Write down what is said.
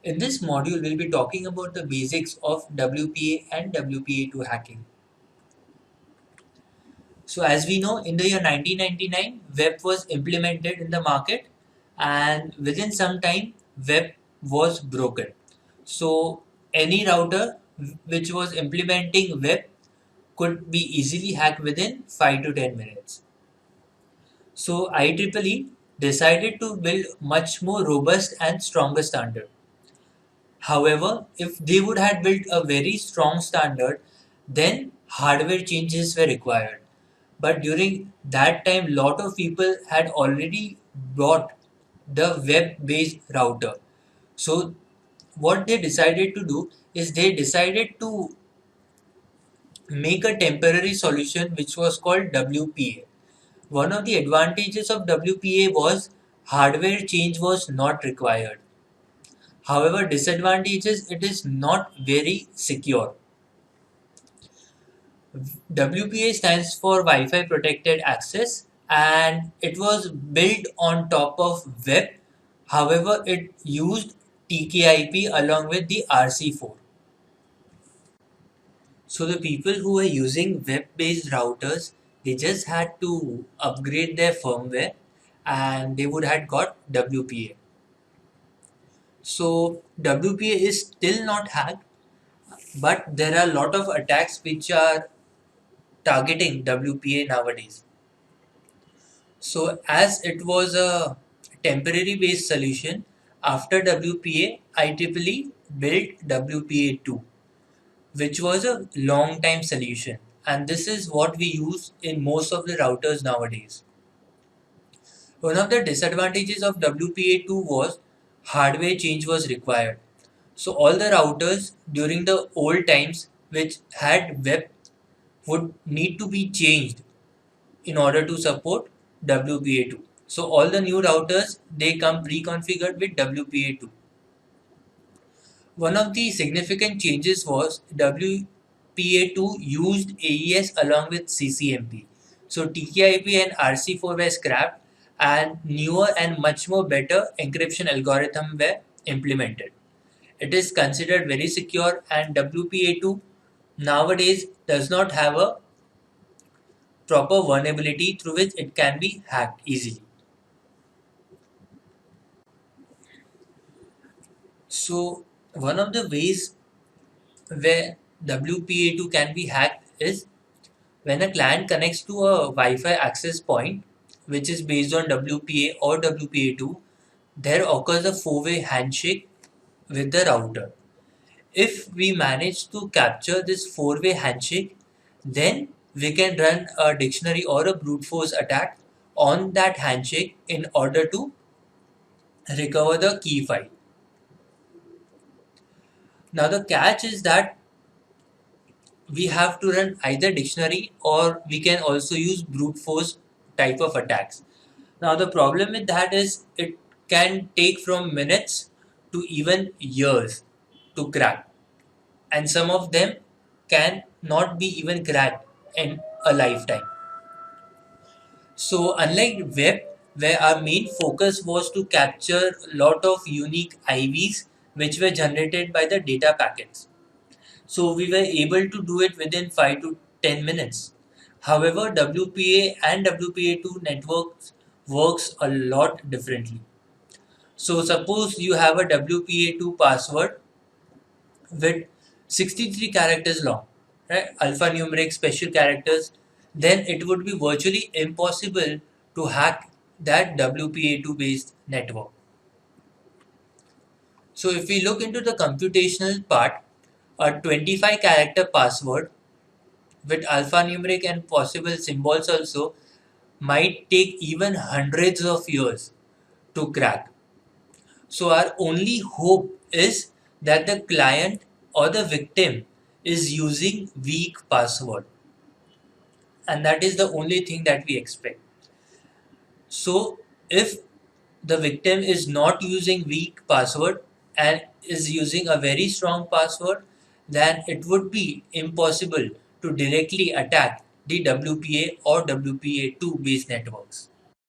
In this module, we'll be talking about the basics of WPA and WPA2 hacking. So, as we know, in the year 1999, web was implemented in the market, and within some time, web was broken. So, any router which was implementing web could be easily hacked within 5 to 10 minutes. So, IEEE decided to build much more robust and stronger standard. However, if they would have built a very strong standard, then hardware changes were required. But during that time, lot of people had already bought the web-based router. So what they decided to do is they decided to make a temporary solution which was called WPA. One of the advantages of WPA was hardware change was not required. However, disadvantages it is not very secure. WPA stands for Wi-Fi Protected Access and it was built on top of web. However, it used TKIP along with the RC4. So the people who were using web-based routers, they just had to upgrade their firmware and they would have got WPA. So WPA is still not hacked, but there are a lot of attacks which are targeting WPA nowadays. So as it was a temporary based solution, after WPA, IEEE built WPA2, which was a long time solution. And this is what we use in most of the routers nowadays. One of the disadvantages of WPA2 was hardware change was required. So all the routers during the old times which had web would need to be changed in order to support WPA2. So all the new routers they come pre-configured with WPA2. One of the significant changes was WPA2 used AES along with CCMP. So TKIP and RC4 were scrapped and newer and much more better encryption algorithm were implemented. It is considered very secure and WPA2 nowadays does not have a proper vulnerability through which it can be hacked easily. So one of the ways where WPA2 can be hacked is when a client connects to a Wi-Fi access point which is based on WPA or WPA2, there occurs a four-way handshake with the router. If we manage to capture this four-way handshake, then we can run a dictionary or a brute force attack on that handshake in order to recover the key file. Now the catch is that we have to run either dictionary or we can also use brute force type of attacks. Now the problem with that is it can take from minutes to even years to crack, and some of them can not be even cracked in a lifetime. So unlike web, where our main focus was to capture a lot of unique IVs which were generated by the data packets. So we were able to do it within 5 to 10 minutes. However, WPA and WPA2 networks works a lot differently. So suppose you have a WPA2 password with 63 characters long, right? Alphanumeric special characters, then it would be virtually impossible to hack that WPA2 based network. So if we look into the computational part, a 25 character password with alphanumeric and possible symbols also might take even hundreds of years to crack. So our only hope is that the client or the victim is using weak password, and that is the only thing that we expect. So if the victim is not using weak password and is using a very strong password, then it would be impossible to directly attack the WPA or WPA2 based networks.